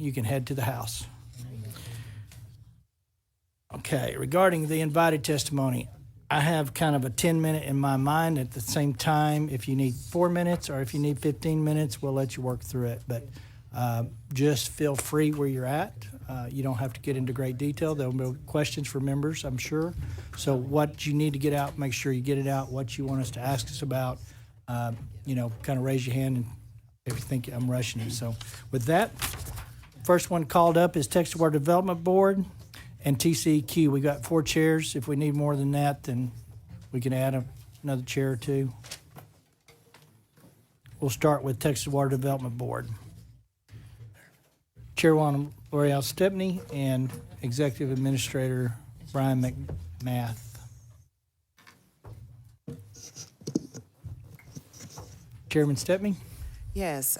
you can head to the House. Okay, regarding the invited testimony, I have kind of a 10-minute in my mind. At the same time, if you need 4 minutes or if you need 15 minutes, we'll let you work through it. But just feel free where you're at. You don't have to get into great detail. There'll be questions for members, I'm sure. So what you need to get out, make sure you get it out. What you want us to ask us about, kind of raise your hand and if you think I'm rushing you. So with that, first one called up is Texas Water Development Board and TCEQ. We got 4 chairs. If we need more than that, then we can add another chair or 2. We'll start with Texas Water Development Board. Chairwoman L'Oreal Stepney and Executive Administrator Brian McMath. Chairman Stepney. Yes,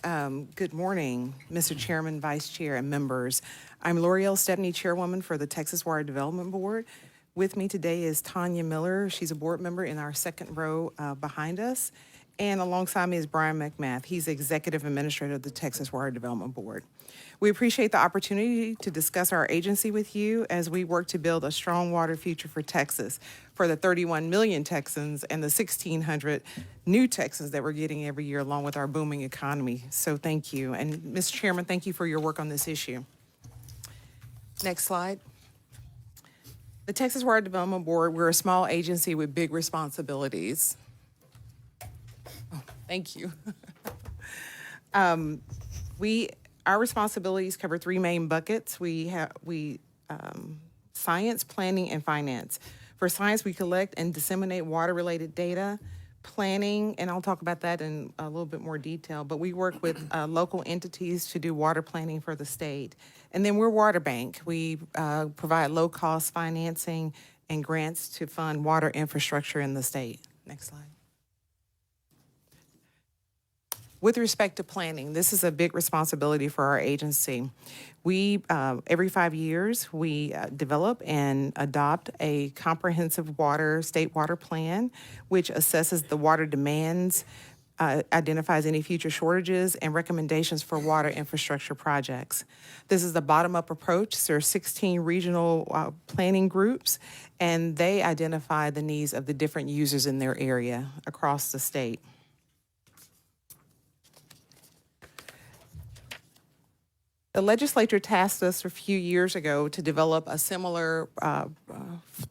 good morning, Mr. Chairman, Vice Chair, and members. I'm L'Oreal Stepney, Chairwoman for the Texas Water Development Board. With me today is Tanya Miller. She's a board member in our second row behind us. And alongside me is Brian McMath. He's Executive Administrator of the Texas Water Development Board. We appreciate the opportunity to discuss our agency with you as we work to build a strong water future for Texas, for the 31 million Texans and the 1,600 new Texans that we're getting every year, along with our booming economy. So thank you. And Mr. Chairman, thank you for your work on this issue. Next slide. The Texas Water Development Board, we're a small agency with big responsibilities. Oh, thank you. Our responsibilities cover 3 main buckets. Science, planning, and finance. For science, we collect and disseminate water-related data. Planning, and I'll talk about that in a little bit more detail, but we work with local entities to do water planning for the state. And then we're Water Bank. We provide low-cost financing and grants to fund water infrastructure in the state. Next slide. With respect to planning, this is a big responsibility for our agency. We, every 5 years, we develop and adopt a comprehensive state water plan, which assesses the water demands, identifies any future shortages, and recommendations for water infrastructure projects. This is the bottom-up approach. There are 16 regional planning groups, and they identify the needs of the different users in their area across the state. The legislature tasked us a few years ago to develop a similar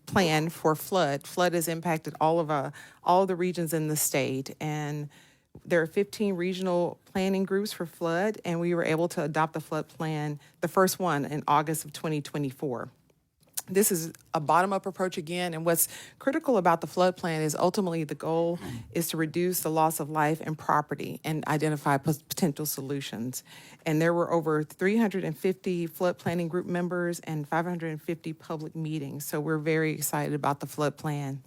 plan for flood. Flood has impacted all of the regions in the state, and there are 15 regional planning groups for flood, and we were able to adopt the flood plan, the first one, in August of 2024. This is a bottom-up approach again, and what's critical about the flood plan is ultimately the goal is to reduce the loss of life and property and identify potential solutions. And there were over 350 flood planning group members and 550 public meetings, so we're very excited about the flood plan.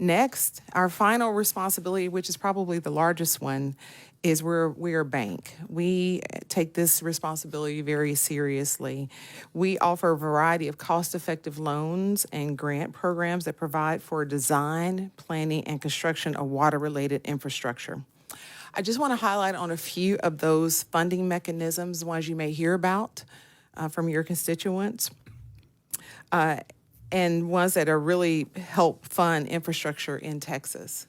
Next, our final responsibility, which is probably the largest one, is we're a bank. We take this responsibility very seriously. We offer a variety of cost-effective loans and grant programs that provide for design, planning, and construction of water-related infrastructure. I just want to highlight on a few of those funding mechanisms, ones you may hear about from your constituents, and ones that are really help fund infrastructure in Texas.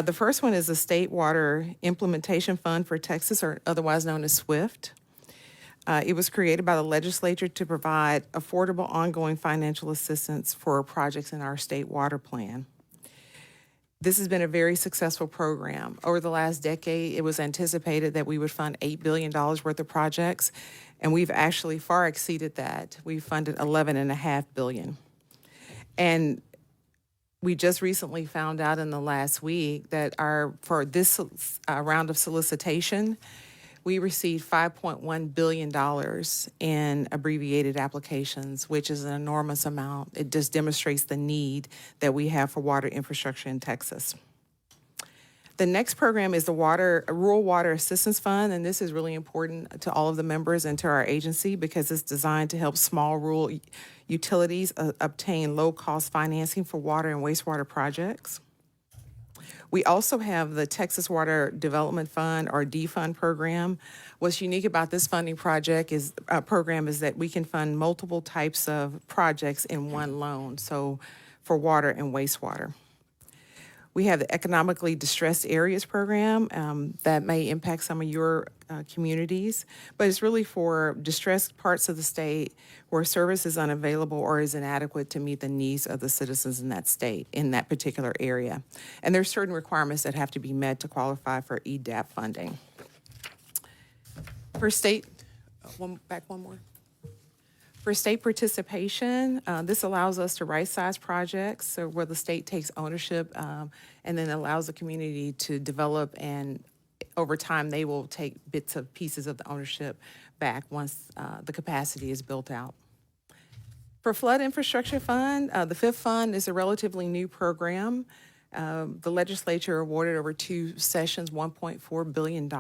The first one is the State Water Implementation Fund for Texas, or otherwise known as SWIFT. It was created by the legislature to provide affordable, ongoing financial assistance for projects in our state water plan. This has been a very successful program. Over the last decade, it was anticipated that we would fund $8 billion worth of projects, and we've actually far exceeded that. We've funded $11.5 billion. And we just recently found out in the last week that for this round of solicitation, we received $5.1 billion in abbreviated applications, which is an enormous amount. It just demonstrates the need that we have for water infrastructure in Texas. The next program is the Rural Water Assistance Fund, and this is really important to all of the members and to our agency because it's designed to help small rural utilities obtain low-cost financing for water and wastewater projects. We also have the Texas Water Development Fund, or D-Fund program. What's unique about this funding program is that we can fund multiple types of projects in one loan, so for water and wastewater. We have the Economically Distressed Areas program that may impact some of your communities, but it's really for distressed parts of the state where service is unavailable or is inadequate to meet the needs of the citizens in that state, in that particular area. And there's certain requirements that have to be met to qualify for EDAP funding. For state, one more. For state participation, this allows us to right-size projects, so where the state takes ownership and then allows the community to develop, and over time they will take bits of pieces of the ownership back once the capacity is built out. For Flood Infrastructure Fund, the fifth fund is a relatively new program. The legislature awarded over 2 sessions $1.4 billion.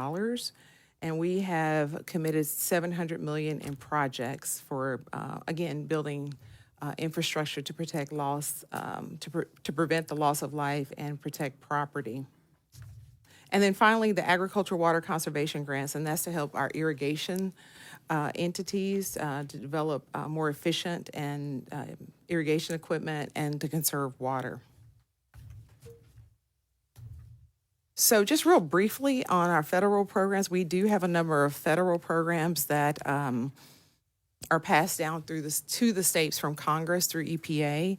And we have committed $700 million in projects for, again, building infrastructure to protect loss, to prevent the loss of life and protect property. And then finally, the agricultural water conservation grants, and that's to help our irrigation entities to develop more efficient and irrigation equipment and to conserve water. So just real briefly on our federal programs, we do have a number of federal programs that are passed down to the states from Congress through EPA.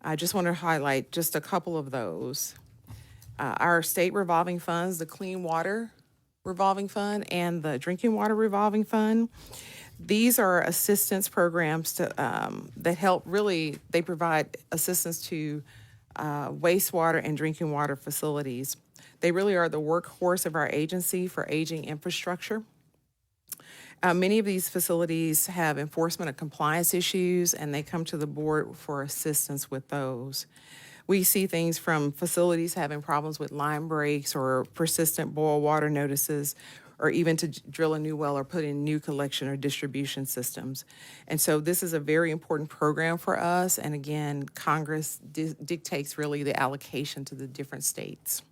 I just want to highlight just a couple of those. Our state revolving funds, the Clean Water Revolving Fund and the Drinking Water Revolving Fund. These are assistance programs that help they provide assistance to wastewater and drinking water facilities. They really are the workhorse of our agency for aging infrastructure. Many of these facilities have enforcement and compliance issues, and they come to the board for assistance with those. We see things from facilities having problems with line breaks or persistent boil water notices, or even to drill a new well or put in new collection or distribution systems. And so this is a very important program for us, and again, Congress dictates really the allocation to the different states.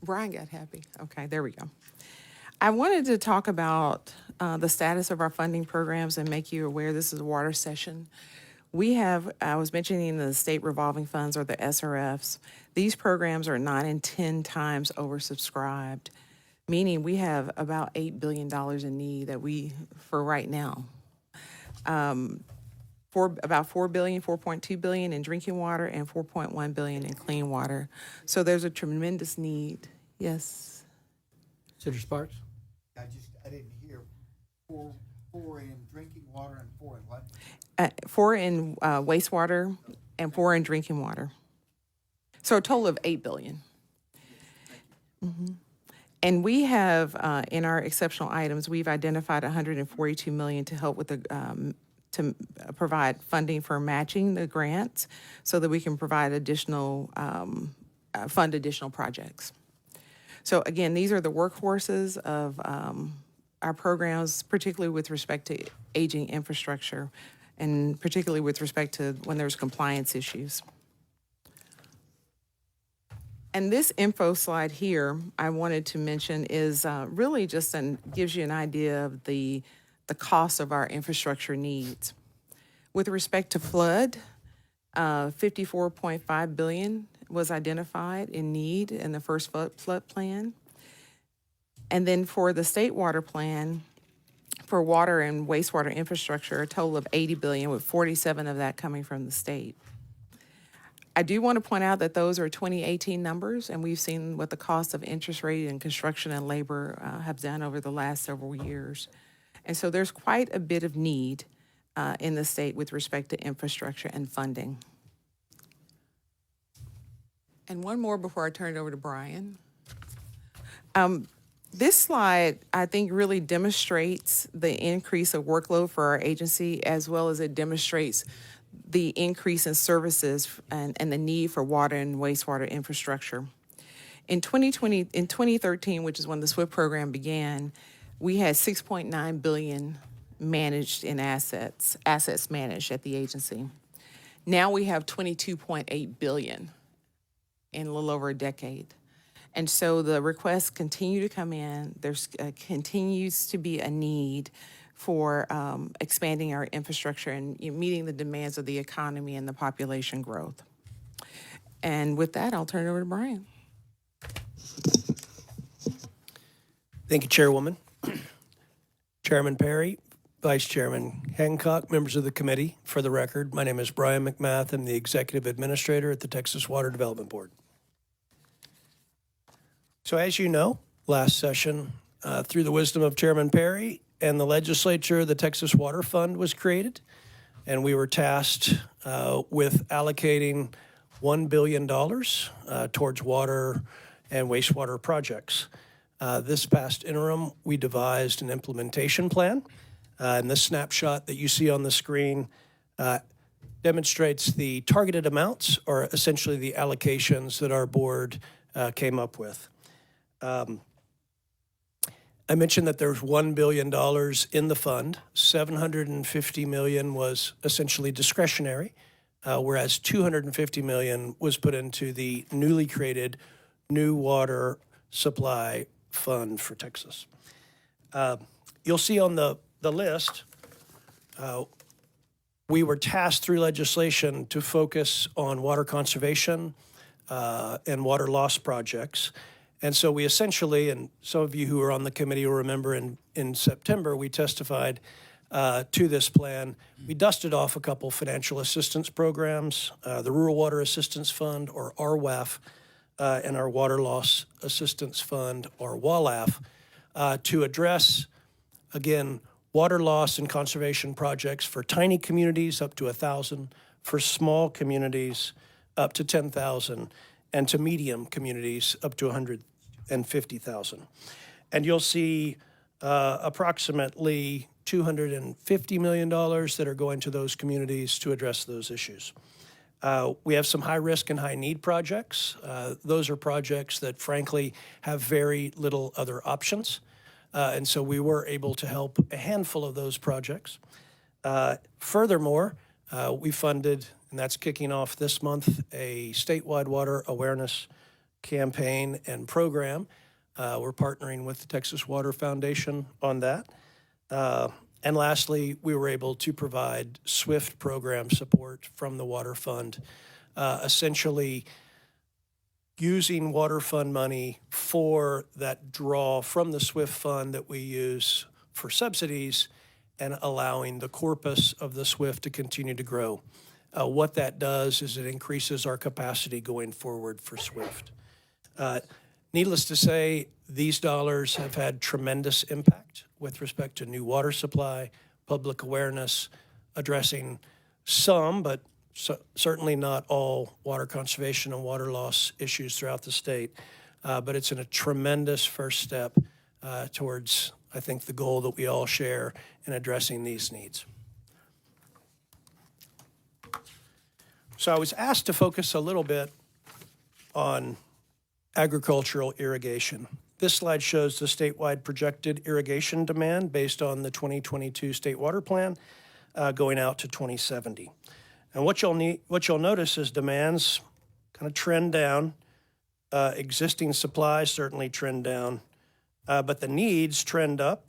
Brian got happy. Okay, there we go. I wanted to talk about the status of our funding programs and make you aware this is a water session. We have, I was mentioning the state revolving funds, or the SRFs. These programs are 9 and 10 times oversubscribed, meaning we have about $8 billion in need for right now. For about $4.2 billion in drinking water and $4.1 billion in clean water. So there's a tremendous need. Yes. Senator Sparks? I didn't hear four in drinking water and 4 in what? 4 in wastewater and 4 in drinking water. So a total of $8 billion. Mm-hmm. And we have, in our exceptional items, we've identified $142 million to help with to provide funding for matching the grants so that we can provide fund additional projects. So again, these are the workhorses of our programs, particularly with respect to aging infrastructure, and particularly with respect to when there's compliance issues. And this info slide here I wanted to mention is really just gives you an idea of the cost of our infrastructure needs. With respect to flood, $54.5 billion was identified in need in the first flood plan. And then for the state water plan, for water and wastewater infrastructure, a total of $80 billion, with 47 of that coming from the state. I do want to point out that those are 2018 numbers, and we've seen what the cost of interest rate and construction and labor have done over the last several years. And so there's quite a bit of need in the state with respect to infrastructure and funding. And one more before I turn it over to Brian. This slide, I think, really demonstrates the increase of workload for our agency, as well as it demonstrates the increase in services and the need for water and wastewater infrastructure. In 2013, which is when the SWIFT program began, we had $6.9 billion managed in assets managed at the agency. Now we have 22.8 billion in a little over a decade. And so the requests continue to come in. There's continues to be a need for expanding our infrastructure and meeting the demands of the economy and the population growth. And with that, I'll turn it over to Brian. Thank you, Chairwoman. Chairman Perry, Vice Chairman Hancock, members of the committee. For the record, my name is Brian McMath. I'm the Executive Administrator at the Texas Water Development Board. So as you know, last session, through the wisdom of Chairman Perry and the legislature, the Texas Water Fund was created, and we were tasked with allocating $1 billion towards water and wastewater projects. This past interim, we devised an implementation plan, and this snapshot that you see on the screen demonstrates the targeted amounts, or essentially the allocations that our board came up with. I mentioned that there's $1 billion in the fund. $750 million was essentially discretionary, whereas $250 million was put into the newly created New Water Supply Fund for Texas. You'll see on the list, we were tasked through legislation to focus on water conservation and water loss projects. And so we essentially, and some of you who are on the committee will remember in September, we testified to this plan. We dusted off a couple financial assistance programs, the Rural Water Assistance Fund, or RWAF, and our Water Loss Assistance Fund, or WALAF, to address, again, water loss and conservation projects for tiny communities up to 1,000, for small communities up to 10,000, and to medium communities up to 150,000. And you'll see approximately $250 million that are going to those communities to address those issues. We have some high risk and high need projects. Those are projects that frankly have very little other options. And so we were able to help a handful of those projects. Furthermore, we funded, and that's kicking off this month, a statewide water awareness campaign and program. We're partnering with the Texas Water Foundation on that. And lastly, we were able to provide SWIFT program support from the Water Fund, essentially using Water Fund money for that draw from the SWIFT fund that we use for subsidies and allowing the corpus of the SWIFT to continue to grow. What that does is it increases our capacity going forward for SWIFT. Needless to say, these dollars have had tremendous impact with respect to new water supply, public awareness, addressing some, but certainly not all, water conservation and water loss issues throughout the state. But it's in a tremendous first step towards, I think, the goal that we all share in addressing these needs. So I was asked to focus a little bit on agricultural irrigation. This slide shows the statewide projected irrigation demand based on the 2022 State Water Plan going out to 2070. And what you'll notice is demands kind of trend down. Existing supplies certainly trend down, but the needs trend up,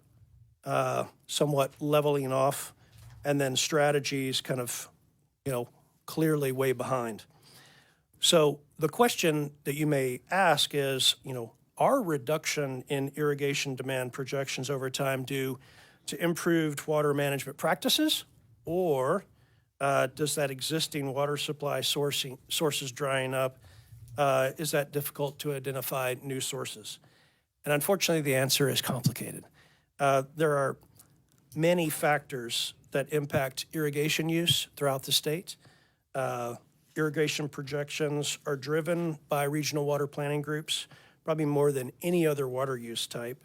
somewhat leveling off, and then strategies kind of, clearly way behind. So the question that you may ask is, are reduction in irrigation demand projections over time due to improved water management practices, or does that existing water supply sources drying up, is that difficult to identify new sources? And unfortunately, the answer is complicated. There are many factors that impact irrigation use throughout the state. Irrigation projections are driven by regional water planning groups, probably more than any other water use type.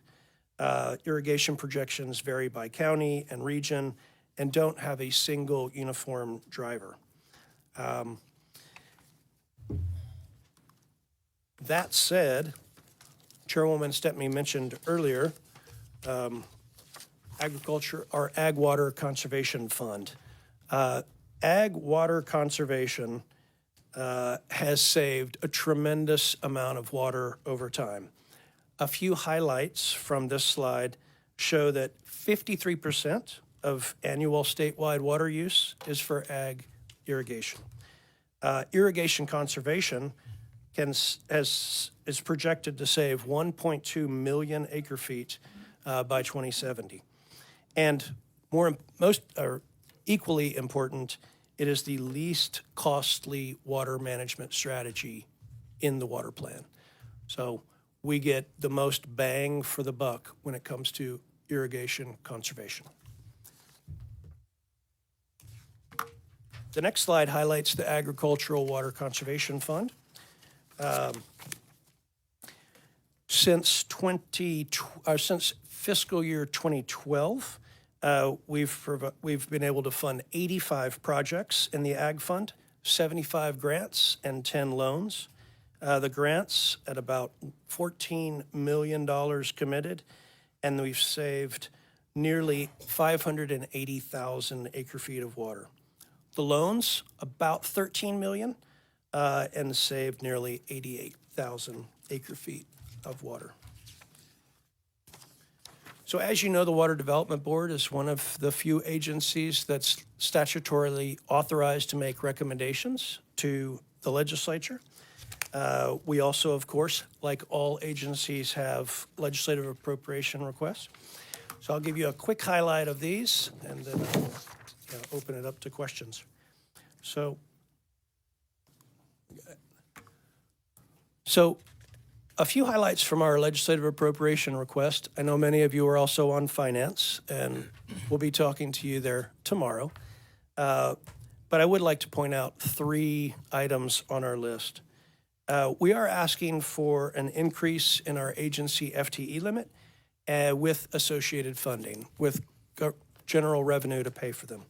Irrigation projections vary by county and region and don't have a single uniform driver. That said, Chairwoman Stepney mentioned earlier, our Ag Water Conservation Fund. ag water conservation has saved a tremendous amount of water over time. A few highlights from this slide show that 53% of annual statewide water use is for ag irrigation. Irrigation conservation is projected to save 1.2 million acre feet by 2070. And equally important, it is the least costly water management strategy in the water plan. So we get the most bang for the buck when it comes to irrigation conservation. The next slide highlights the Agricultural Water Conservation Fund. Since fiscal year 2012, we've been able to fund 85 projects in the Ag Fund, 75 grants and 10 loans. The grants at about $14 million committed, and we've saved nearly 580,000 acre feet of water. The loans, about 13 million, and saved nearly 88,000 acre feet of water. So as you know, the Water Development Board is one of the few agencies that's statutorily authorized to make recommendations to the legislature. We also, of course, like all agencies, have legislative appropriation requests. So I'll give you a quick highlight of these, and then I'll open it up to questions. So a few highlights from our legislative appropriation request. I know many of you are also on finance, and we'll be talking to you there tomorrow. But I would like to point out 3 items on our list. We are asking for an increase in our agency FTE limit with associated funding, with general revenue to pay for them.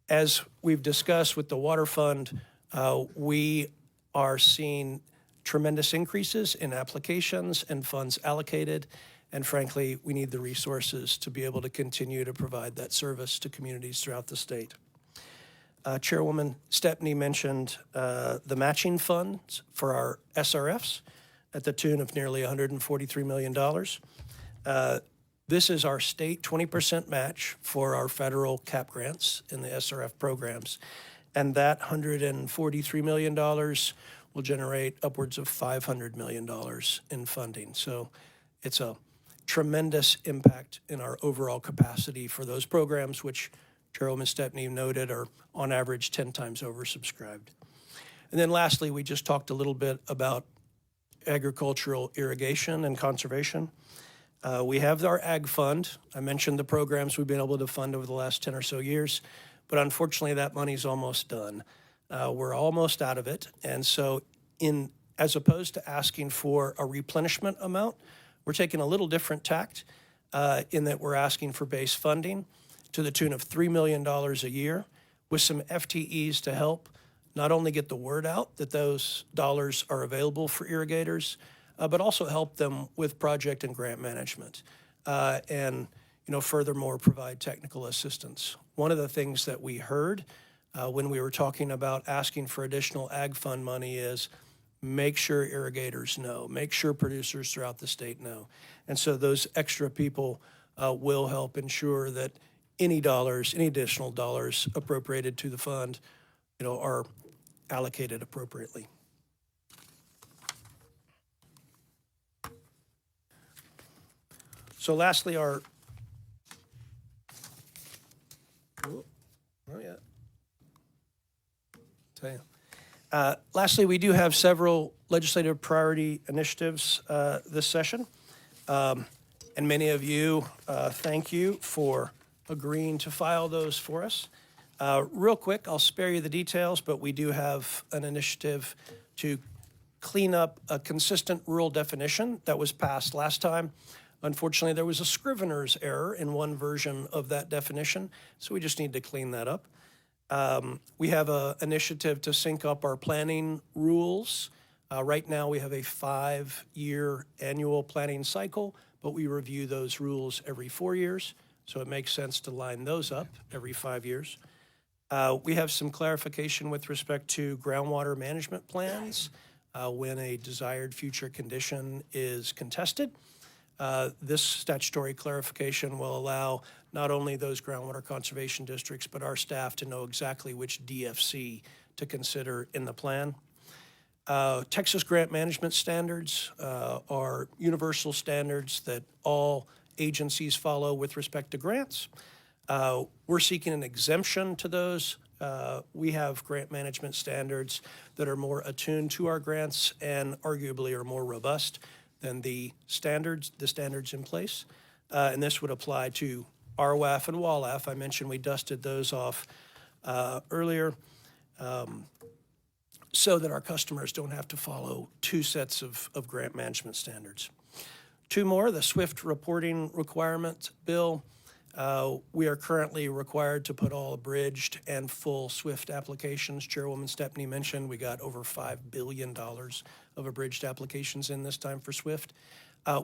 As we've discussed with the Water Fund, we are seeing tremendous increases in applications and funds allocated, and frankly, we need the resources to be able to continue to provide that service to communities throughout the state. Chairwoman Stepney mentioned the matching funds for our SRFs at the tune of nearly $143 million. This is our state 20% match for our federal CAP grants in the SRF programs. And that $143 million will generate upwards of $500 million in funding. So it's a tremendous impact in our overall capacity for those programs, which Chairwoman Stepney noted are on average 10 times oversubscribed. And then lastly, we just talked a little bit about agricultural irrigation and conservation. We have our Ag Fund. I mentioned the programs we've been able to fund over the last 10 or so years, but unfortunately that money's almost done. We're almost out of it. And so as opposed to asking for a replenishment amount, we're taking a little different tact in that we're asking for base funding to the tune of $3 million a year with some FTEs to help not only get the word out that those dollars are available for irrigators, but also help them with project and grant management, and furthermore provide technical assistance. One of the things that we heard when we were talking about asking for additional Ag Fund money is make sure irrigators know, make sure producers throughout the state know. And so those extra people will help ensure that any additional dollars appropriated to the fund, are allocated appropriately. So lastly, lastly, we do have several legislative priority initiatives this session. And many of you, thank you for agreeing to file those for us. Real quick, I'll spare you the details, but we do have an initiative to clean up a consistent rural definition that was passed last time. Unfortunately, there was a scrivener's error in one version of that definition, so we just need to clean that up. We have an initiative to sync up our planning rules. Right now, we have a 5-year annual planning cycle, but we review those rules every 4 years, so it makes sense to line those up every 5 years. We have some clarification with respect to groundwater management plans when a desired future condition is contested. This statutory clarification will allow not only those groundwater conservation districts, but our staff to know exactly which DFC to consider in the plan. Texas grant management standards are universal standards that all agencies follow with respect to grants. We're seeking an exemption to those. We have grant management standards that are more attuned to our grants and arguably are more robust than the standards in place. And this would apply to RWAF and WALAF. I mentioned we dusted those off earlier so that our customers don't have to follow two sets of grant management standards. Two more, the SWIFT reporting requirement bill. We are currently required to put all abridged and full SWIFT applications. Chairwoman Stepney mentioned we got over $5 billion of abridged applications in this time for SWIFT.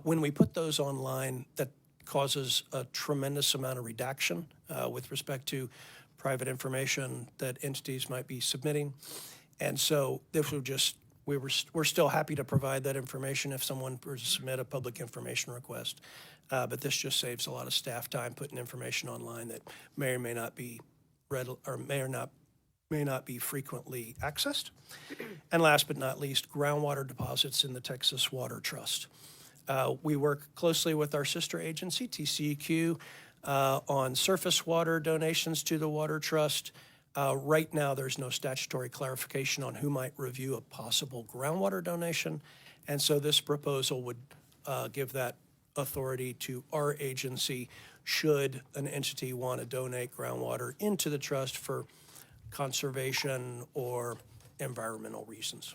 When we put those online, that causes a tremendous amount of redaction with respect to private information that entities might be submitting. And so this will just, we're still happy to provide that information if someone were to submit a public information request. But this just saves a lot of staff time putting information online that may or may not be read or may not be frequently accessed. And last but not least, groundwater deposits in the Texas Water Trust. We work closely with our sister agency, TCEQ, on surface water donations to the Water Trust. Right now, there's no statutory clarification on who might review a possible groundwater donation. And so this proposal would give that authority to our agency should an entity want to donate groundwater into the trust for conservation or environmental reasons.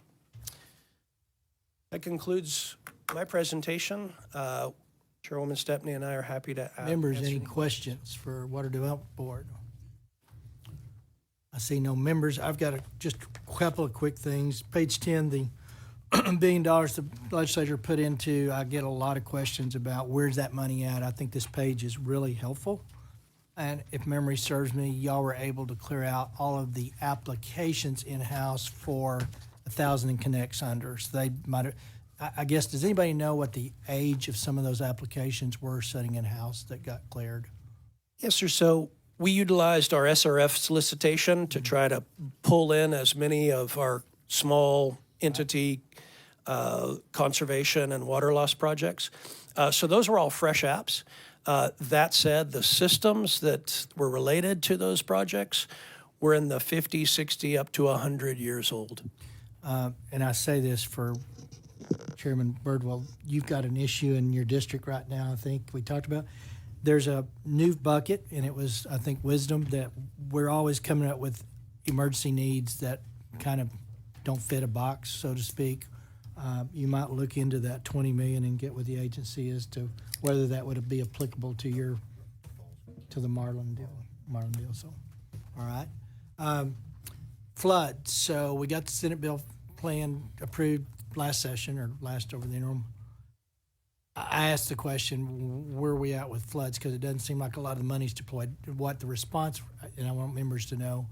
That concludes my presentation. Chairwoman Stepney and I are happy to Members, answer any questions for Water Development Board? I see no members. I've got just a couple of quick things. Page 10, the $1 billion the legislature put into, I get a lot of questions about where's that money at. I think this page is really helpful. And if memory serves me, y'all were able to clear out all of the applications in-house for 1,000 and Connects under. So they might have, I guess, does anybody know what the age of some of those applications were sitting in-house that got cleared? Yes, sir. So we utilized our SRF solicitation to try to pull in as many of our small entity conservation and water loss projects. So those were all fresh apps. That said, the systems that were related to those projects were in the 50, 60, up to 100 years old. And I say this for Chairman Birdwell, you've got an issue in your district right now, I think we talked about. There's a new bucket, and it was, I think, wisdom that we're always coming up with emergency needs that kind of don't fit a box, so to speak. You might look into that 20 million and get with the agency as to whether that would be applicable to the Marlin deal. So, all right. Floods. So we got the Senate bill plan approved last session or last over the interim. I asked the question, where are we at with floods? Because it doesn't seem like a lot of the money's deployed. What the response, and I want members to know,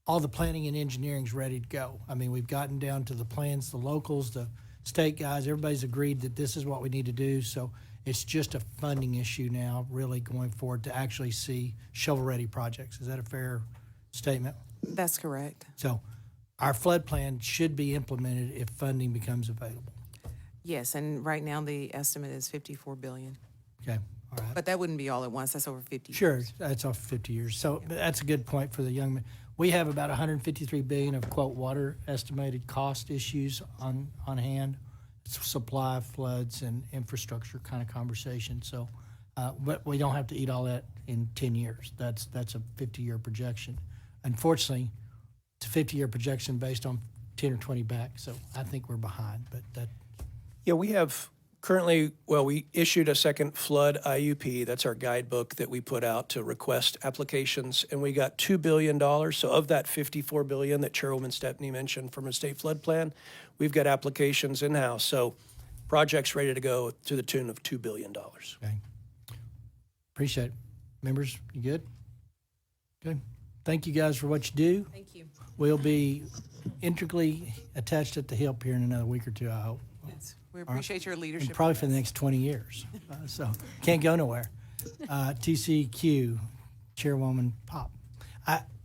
all the planning and engineering's ready to go. I mean, we've gotten down to the plans, the locals, the state guys, everybody's agreed that this is what we need to do. So it's just a funding issue now, really going forward to actually see shovel-ready projects. Is that a fair statement? That's correct. So our flood plan should be implemented if funding becomes available. Yes, and right now the estimate is $54 billion. Okay, all right. But that wouldn't be all at once. That's over 50 Sure, years. that's off 50 years. So that's a good point for the young men. We have about 153 billion of quote water estimated cost issues on hand, supply, floods, and infrastructure kind of conversation. So, but we don't have to eat all that in 10 years. That's a 50-year projection. Unfortunately, it's a 50-year projection based on 10 or 20 back. So I think we're behind. But that. Yeah, we have currently, we issued a second flood IUP. That's our guidebook that we put out to request applications, and we got $2 billion. So of that $54 billion that Chairwoman Stepney mentioned from a state flood plan, we've got applications in-house. So projects ready to go to the tune of $2 billion. Okay. Appreciate it. Members, you good? Good. thank you guys for what you do. Thank you. We'll be integrally attached at the hip here in another week or two, I hope. We appreciate your leadership. And probably for the next 20 years. So can't go nowhere. TCEQ, Chairwoman Pop.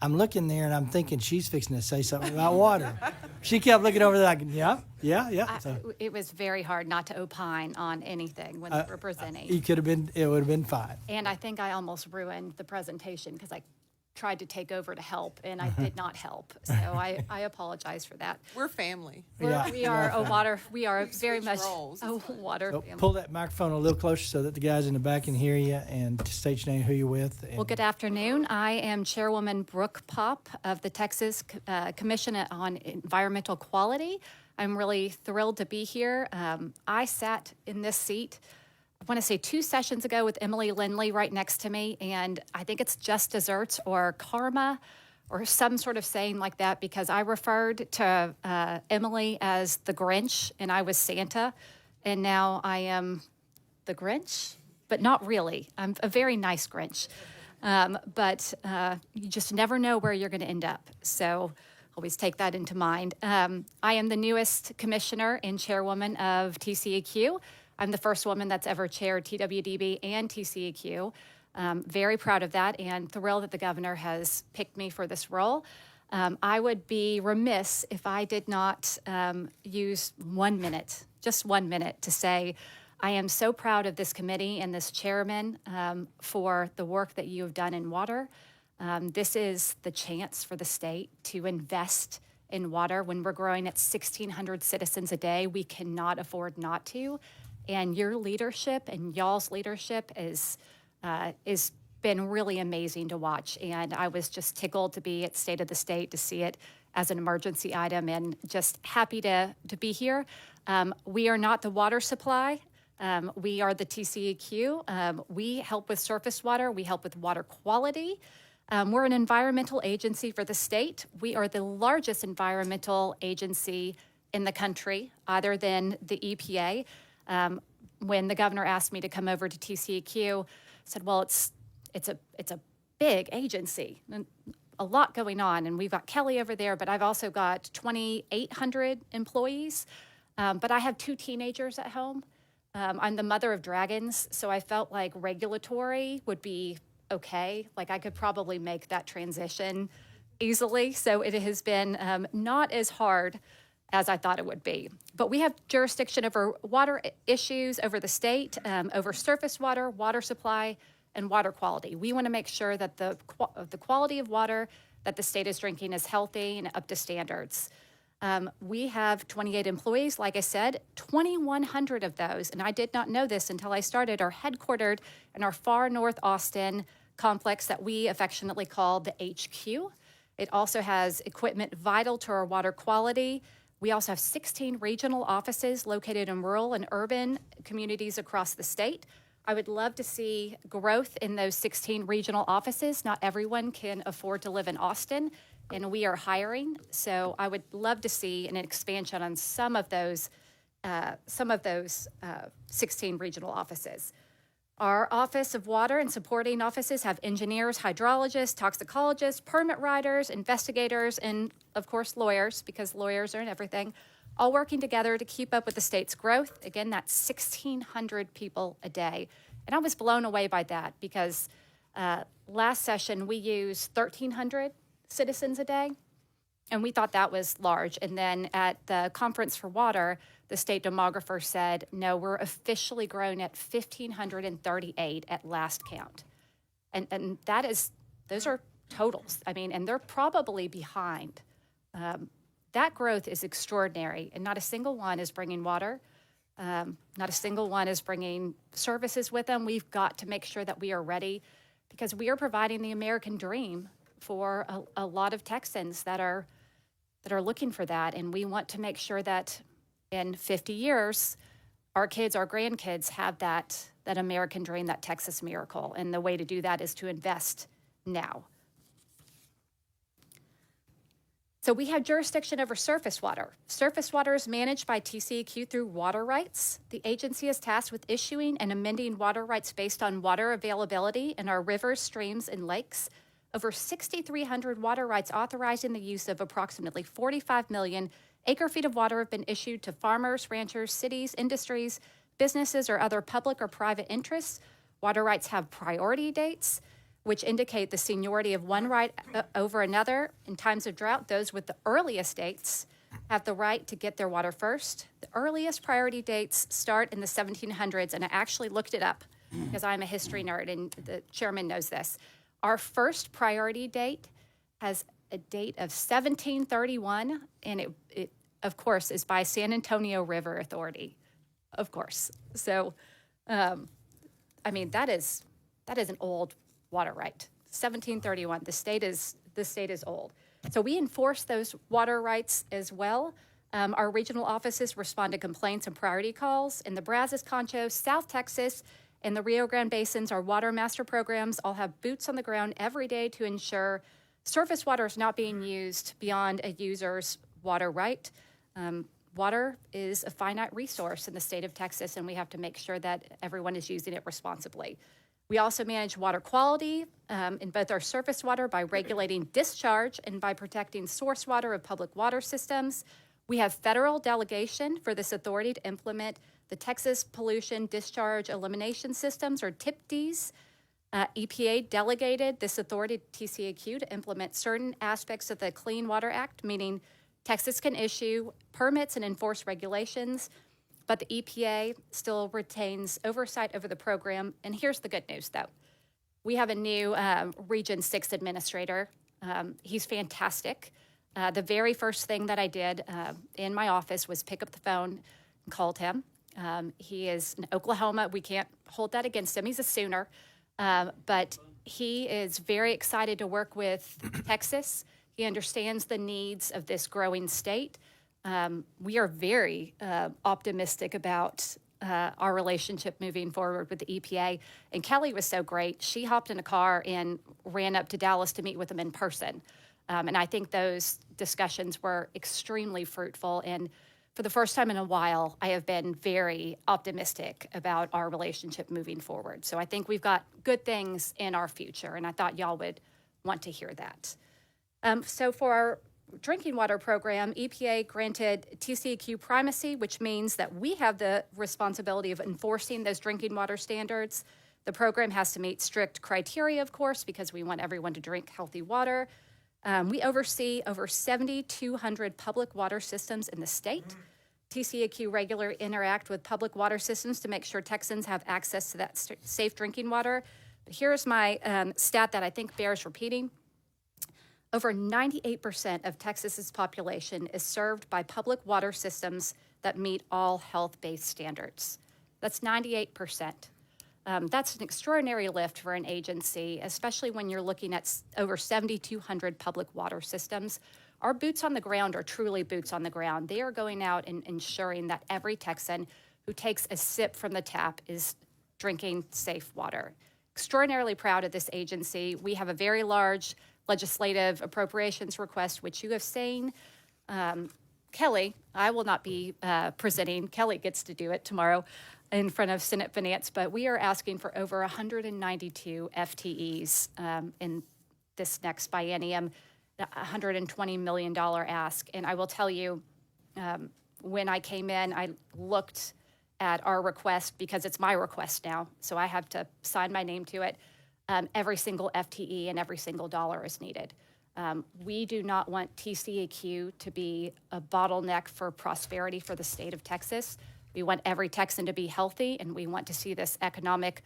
I'm looking there and I'm thinking she's fixing to say something about water. She kept looking over there like, yeah. So It was very hard not to opine on anything when they were presenting. it would have been fine. And I think I almost ruined the presentation because I tried to take over to help and I did not help. So I apologize for that. We're family. Yeah. We are very much roles. a water So family. pull that microphone a little closer so that the guys in the back can hear you and state your name, who you're with. And Well, good afternoon. I am Chairwoman Brooke Pop of the Texas Commission on Environmental Quality. I'm really thrilled to be here. I sat in this seat, I want to say 2 sessions ago with Emily Lindley right next to me, and I think it's just desserts or karma or some sort of saying like that because I referred to Emily as the Grinch and I was Santa, and now I am the Grinch, but not really. I'm a very nice Grinch. But you just never know where you're going to end up. So always take that into mind. I am the newest commissioner and chairwoman of TCEQ. I'm the first woman that's ever chaired TWDB and TCEQ. Very proud of that and thrilled that the governor has picked me for this role. I would be remiss if I did not use 1 minute, just 1 minute, to say I am so proud of this committee and this chairman for the work that you have done in water. This is the chance for the state to invest in water. When we're growing at 1,600 citizens a day, we cannot afford not to. And your leadership and y'all's leadership is been really amazing to watch. And I was just tickled to be at State of the State to see it as an emergency item and just happy to be here. We are not the water supply. We are the TCEQ. We help with surface water. We help with water quality. We're an environmental agency for the state. We are the largest environmental agency in the country, other than the EPA. When the governor asked me to come over to TCEQ, I said, well, it's a big agency, and a lot going on, and we've got Kelly over there, but I've also got 2,800 employees, but I have 2 teenagers at home. I'm the mother of dragons, so I felt like regulatory would be okay. Like I could probably make that transition easily, so it has been not as hard as I thought it would be. But we have jurisdiction over water issues over the state, over surface water, water supply, and water quality. We want to make sure that the quality of water that the state is drinking is healthy and up to standards. We have 28 employees, like I said, 2,100 of those, and I did not know this until I started, are headquartered in our far north Austin complex that we affectionately call the HQ. It also has equipment vital to our water quality. We also have 16 regional offices located in rural and urban communities across the state. I would love to see growth in those 16 regional offices. Not everyone can afford to live in Austin, and we are hiring. So I would love to see an expansion on some of those 16 regional offices. Our Office of Water and supporting offices have engineers, hydrologists, toxicologists, permit writers, investigators, and of course lawyers, because lawyers are in everything, all working together to keep up with the state's growth. Again, that's 1,600 people a day. And I was blown away by that because last session we used 1,300 citizens a day, and we thought that was large. And then at the Conference for Water, the state demographer said, no, we're officially grown at 1,538 at last count. And that is, those are totals. I mean, and they're probably behind. That growth is extraordinary, and not a single one is bringing water. Not a single one is bringing services with them. We've got to make sure that we are ready because we are providing the American dream for a lot of Texans that are looking for that. And we want to make sure that in 50 years, our kids, our grandkids have that American dream, that Texas miracle. And the way to do that is to invest now. So we have jurisdiction over surface water. Surface water is managed by TCEQ through water rights. The agency is tasked with issuing and amending water rights based on water availability in our rivers, streams, and lakes. over 6,300 water rights authorizing the use of approximately 45 million acre-feet of water have been issued to farmers, ranchers, cities, industries, businesses, or other public or private interests. Water rights have priority dates, which indicate the seniority of one right over another. In times of drought, those with the earliest dates have the right to get their water first. The earliest priority dates start in the 1700s, and I actually looked it up because I'm a history nerd, and the chairman knows this. Our first priority date has a date of 1731, and it of course, is by San Antonio River Authority, of course. So, I mean, that is an old water right. 1731. The state is old. So we enforce those water rights as well. Our regional offices respond to complaints and priority calls. In the Brazos, Concho, South Texas, and the Rio Grande Basins, our water master programs all have boots on the ground every day to ensure surface water is not being used beyond a user's water right. Water is a finite resource in the state of Texas, and we have to make sure that everyone is using it responsibly. We also manage water quality in both our surface water by regulating discharge and by protecting source water of public water systems. We have federal delegation for this authority to implement the Texas Pollution Discharge Elimination Systems, or TIPDs. EPA delegated this authority to TCEQ to implement certain aspects of the Clean Water Act, meaning Texas can issue permits and enforce regulations, but the EPA still retains oversight over the program. And here's the good news, though. We have a new Region 6 administrator. He's fantastic. The very first thing that I did in my office was pick up the phone and called him. He is in Oklahoma. We can't hold that against him. He's a Sooner. But he is very excited to work with Texas. He understands the needs of this growing state. We are very optimistic about our relationship moving forward with the EPA. And Kelly was so great. She hopped in a car and ran up to Dallas to meet with them in person. And I think those discussions were extremely fruitful. And for the first time in a while, I have been very optimistic about our relationship moving forward. So I think we've got good things in our future, and I thought y'all would want to hear that. So for our drinking water program, EPA granted TCEQ primacy, which means that we have the responsibility of enforcing those drinking water standards. The program has to meet strict criteria, of course, because we want everyone to drink healthy water. We oversee over 7,200 public water systems in the state. TCEQ regularly interact with public water systems to make sure Texans have access to that safe drinking water. But here's my stat that I think bears repeating. Over 98% of Texas's population is served by public water systems that meet all health-based standards. That's 98%. That's an extraordinary lift for an agency, especially when you're looking at over 7,200 public water systems. Our boots on the ground are truly boots on the ground. They are going out and ensuring that every Texan who takes a sip from the tap is drinking safe water. Extraordinarily proud of this agency. We have a very large legislative appropriations request, which you have seen. Kelly, I will not be presenting. Kelly gets to do it tomorrow in front of Senate Finance, but we are asking for over 192 FTEs in this next biennium, $120 million ask. And I will tell you, when I came in, I looked at our request because it's my request now, so I have to sign my name to it. Every single FTE and every single dollar is needed. We do not want TCEQ to be a bottleneck for prosperity for the state of Texas. We want every Texan to be healthy, and we want to see this economic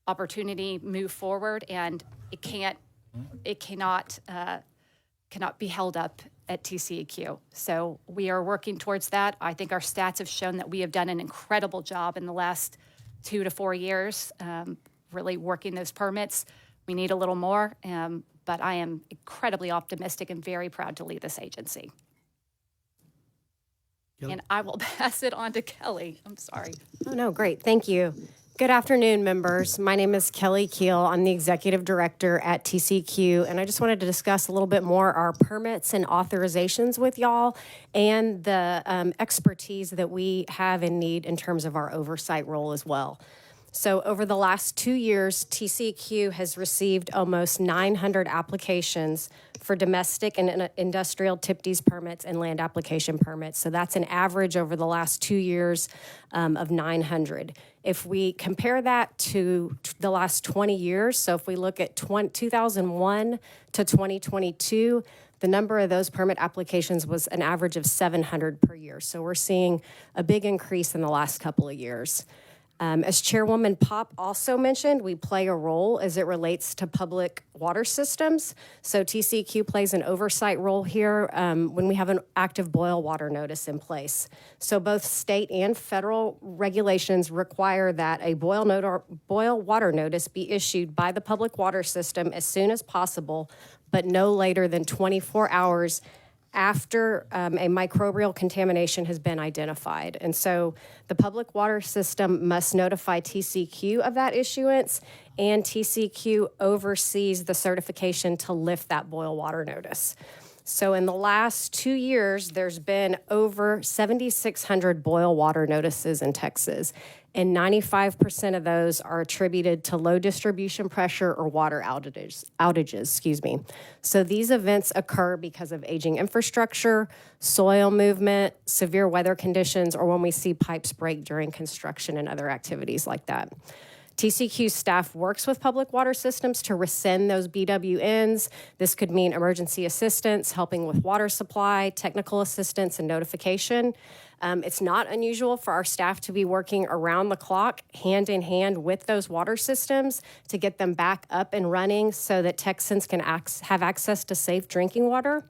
opportunity move forward, and it cannot be held up at TCEQ. So we are working towards that. I think our stats have shown that we have done an incredible job in the last 2 to 4 years, really working those permits. We need a little more, but I am incredibly optimistic and very proud to lead this agency. Kelly? And I will pass it on to Kelly. I'm sorry. Oh, no, great. Thank you. Good afternoon, members. My name is Kelly Keel. I'm the executive director at TCEQ, and I just wanted to discuss a little bit more our permits and authorizations with y'all and the expertise that we have and need in terms of our oversight role as well. So over the last 2 years, TCEQ has received almost 900 applications for domestic and industrial TIPDs permits and land application permits. So that's an average over the last 2 years of 900. If we compare that to the last 20 years, so if we look at 2001 to 2022, the number of those permit applications was an average of 700 per year. So we're seeing a big increase in the last couple of years. As Chairwoman Pop also mentioned, we play a role as it relates to public water systems. So TCEQ plays an oversight role here when we have an active boil water notice in place. So both state and federal regulations require that a boil water notice be issued by the public water system as soon as possible, but no later than 24 hours after a microbial contamination has been identified. And so the public water system must notify TCEQ of that issuance, and TCEQ oversees the certification to lift that boil water notice. So in the last 2 years, there's been over 7,600 boil water notices in Texas, and 95% of those are attributed to low distribution pressure or water outages. So these events occur because of aging infrastructure, soil movement, severe weather conditions, or when we see pipes break during construction and other activities like that. TCEQ staff works with public water systems to rescind those BWNs. This could mean emergency assistance, helping with water supply, technical assistance, and notification. It's not unusual for our staff to be working around the clock, hand in hand with those water systems to get them back up and running so that Texans can have access to safe drinking water.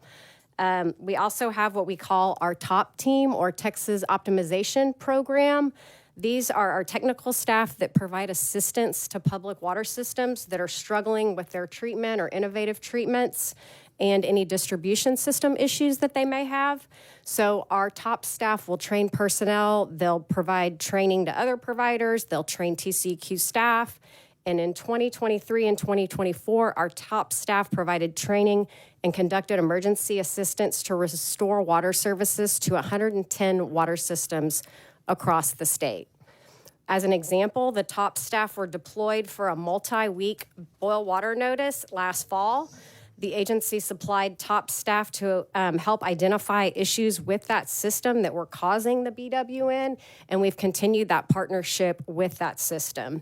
We also have what we call our TOP team, or Texas Optimization Program. These are our technical staff that provide assistance to public water systems that are struggling with their treatment or innovative treatments and any distribution system issues that they may have. So our top staff will train personnel. They'll provide training to other providers. They'll train TCEQ staff. And in 2023 and 2024, our top staff provided training and conducted emergency assistance to restore water services to 110 water systems across the state. As an example, the top staff were deployed for a multi-week boil water notice last fall. The agency supplied top staff to help identify issues with that system that were causing the BWN, and we've continued that partnership with that system.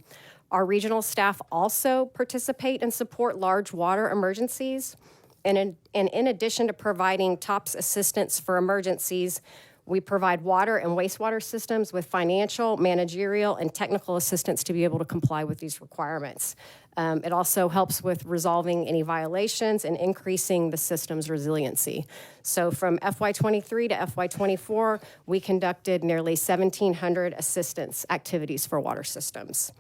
Our regional staff also participate and support large water emergencies. And in addition to providing TOPS assistance for emergencies, we provide water and wastewater systems with financial, managerial, and technical assistance to be able to comply with these requirements. It also helps with resolving any violations and increasing the system's resiliency. So from FY23 to FY24, we conducted nearly 1,700 assistance activities for water systems.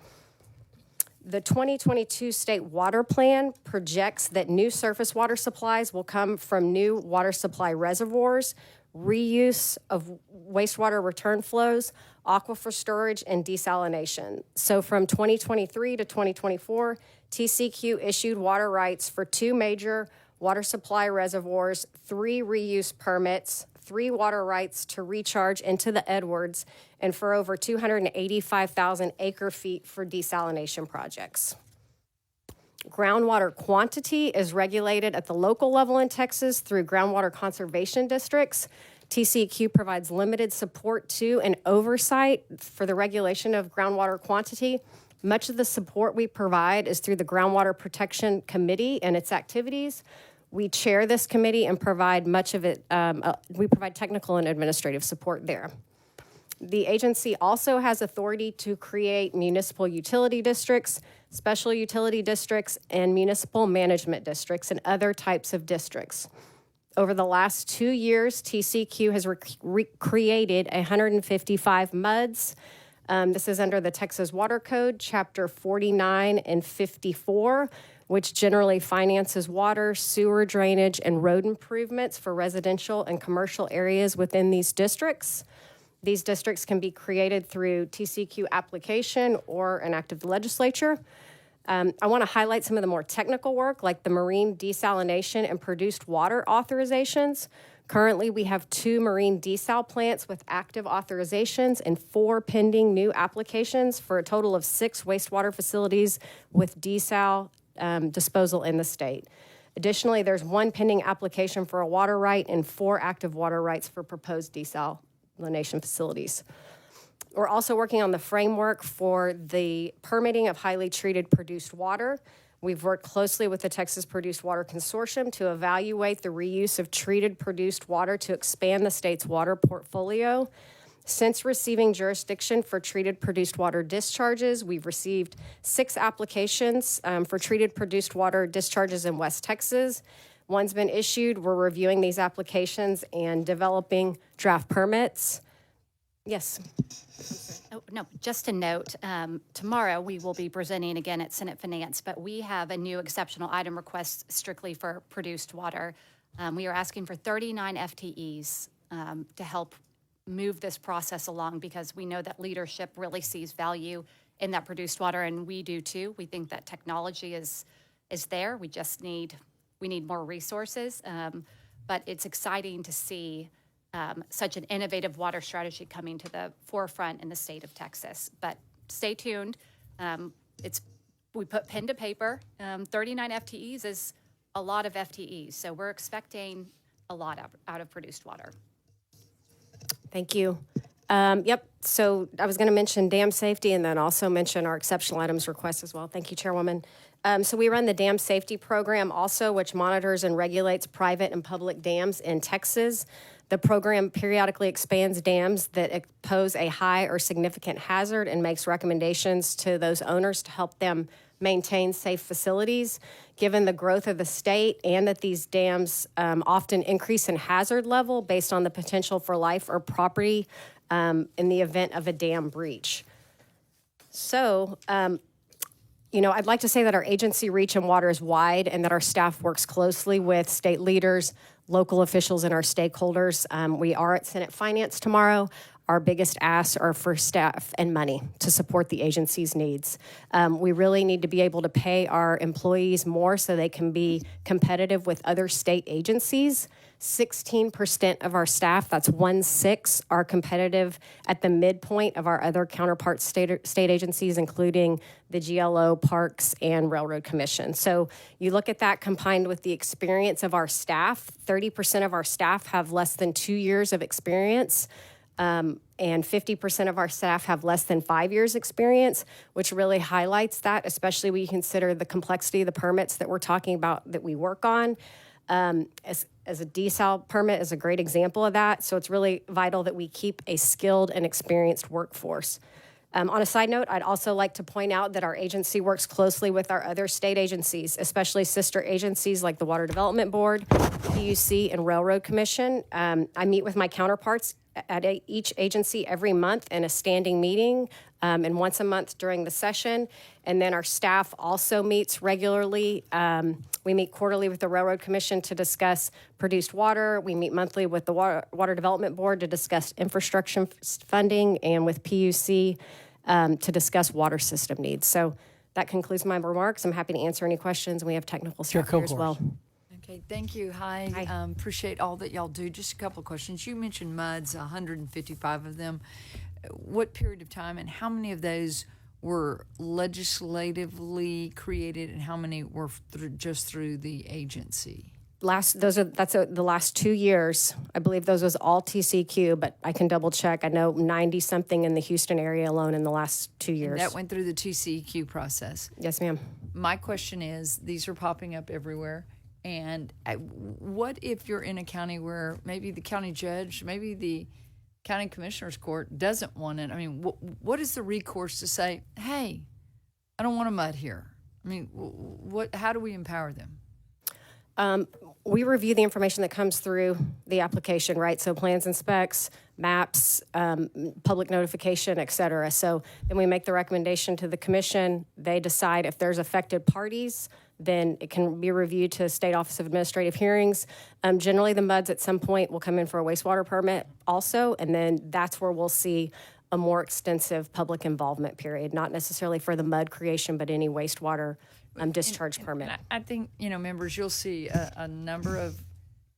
The 2022 State Water Plan projects that new surface water supplies will come from new water supply reservoirs, reuse of wastewater return flows, aquifer storage, and desalination. So from 2023 to 2024, TCEQ issued water rights for 2 major water supply reservoirs, 3 reuse permits, 3 water rights to recharge into the Edwards, and for over 285,000 acre feet for desalination projects. Groundwater quantity is regulated at the local level in Texas through groundwater conservation districts. TCEQ provides limited support to and oversight for the regulation of groundwater quantity. Much of the support we provide is through the Groundwater Protection Committee and its activities. We chair this committee and provide much of it, we provide technical and administrative support there. The agency also has authority to create municipal utility districts, special utility districts, and municipal management districts and other types of districts. Over the last 2 years, TCEQ has created 155 MUDs. This is under the Texas Water Code, Chapter 49 and 54, which generally finances water, sewer drainage, and road improvements for residential and commercial areas within these districts. These districts can be created through TCEQ application or an act of the legislature. I want to highlight some of the more technical work, like the marine desalination and produced water authorizations. Currently, we have 2 marine desal plants with active authorizations and 4 pending new applications for a total of 6 wastewater facilities with desal disposal in the state. Additionally, there's 1 pending application for a water right and 4 active water rights for proposed desalination facilities. We're also working on the framework for the permitting of highly treated produced water. We've worked closely with the Texas Produced Water Consortium to evaluate the reuse of treated produced water to expand the state's water portfolio. Since receiving jurisdiction for treated produced water discharges, we've received 6 applications for treated produced water discharges in West Texas. One's been issued. We're reviewing these applications and developing draft permits. Yes. Oh, no, just a note, tomorrow we will be presenting again at Senate Finance, but we have a new exceptional item request strictly for produced water. We are asking for 39 FTEs to help move this process along because we know that leadership really sees value in that produced water, and we do too. We think that technology is there. We need more resources, but it's exciting to see such an innovative water strategy coming to the forefront in the state of Texas. But stay tuned. We put pen to paper. 39 FTEs is a lot of FTEs, so we're expecting a lot out of produced water. Thank you. Yep, so I was going to mention dam safety and then also mention our exceptional items request as well. Thank you, Chairwoman. So we run the dam safety program also, which monitors and regulates private and public dams in Texas. The program periodically expands dams that pose a high or significant hazard and makes recommendations to those owners to help them maintain safe facilities. Given the growth of the state and that these dams often increase in hazard level based on the potential for life or property in the event of a dam breach. So, I'd like to say that our agency reach in water is wide and that our staff works closely with state leaders, local officials, and our stakeholders. We are at Senate Finance tomorrow. Our biggest asks are for staff and money to support the agency's needs. We really need to be able to pay our employees more so they can be competitive with other state agencies. 16% of our staff, that's 1/6, are competitive at the midpoint of our other counterpart state agencies, including the GLO, Parks, and Railroad Commission. So you look at that combined with the experience of our staff. 30% of our staff have less than 2 years of experience. And 50% of our staff have less than 5 years experience, which really highlights that, especially when you consider the complexity of the permits that we're talking about that we work on. As a desal permit is a great example of that. So it's really vital that we keep a skilled and experienced workforce. On a side note, I'd also like to point out that our agency works closely with our other state agencies, especially sister agencies like the Water Development Board, PUC, and Railroad Commission. I meet with my counterparts at each agency every month in a standing meeting and once a month during the session. And then our staff also meets regularly. We meet quarterly with the Railroad Commission to discuss produced water. We meet monthly with the Water Development Board to discuss infrastructure funding and with PUC to discuss water system needs. So that concludes my remarks. I'm happy to answer any questions. And we have technical staff here as well. Okay, thank you. Hi. Appreciate all that y'all do. Just a couple of questions. You mentioned MUDs, 155 of them. What period of time and how many of those were legislatively created and how many were just through the agency? The last 2 years. I believe those was all TCQ, but I can double check. I know 90 something in the Houston area alone in the last 2 years. And that went through the TCQ process. Yes, ma'am. My question is, these are popping up everywhere. And what if you're in a county where maybe the county judge, maybe the county commissioner's court doesn't want it? I mean, what is the recourse to say, hey, I don't want a MUD here? I mean, how do we empower them? We review the information that comes through the application, right? So plans and specs, maps, public notification, et cetera. So then we make the recommendation to the commission. They decide if there's affected parties, then it can be reviewed to State Office of Administrative Hearings. Generally, the MUDs at some point will come in for a wastewater permit also, and then that's where we'll see a more extensive public involvement period, not necessarily for the MUD creation, but any wastewater discharge permit. I think, members, you'll see a number of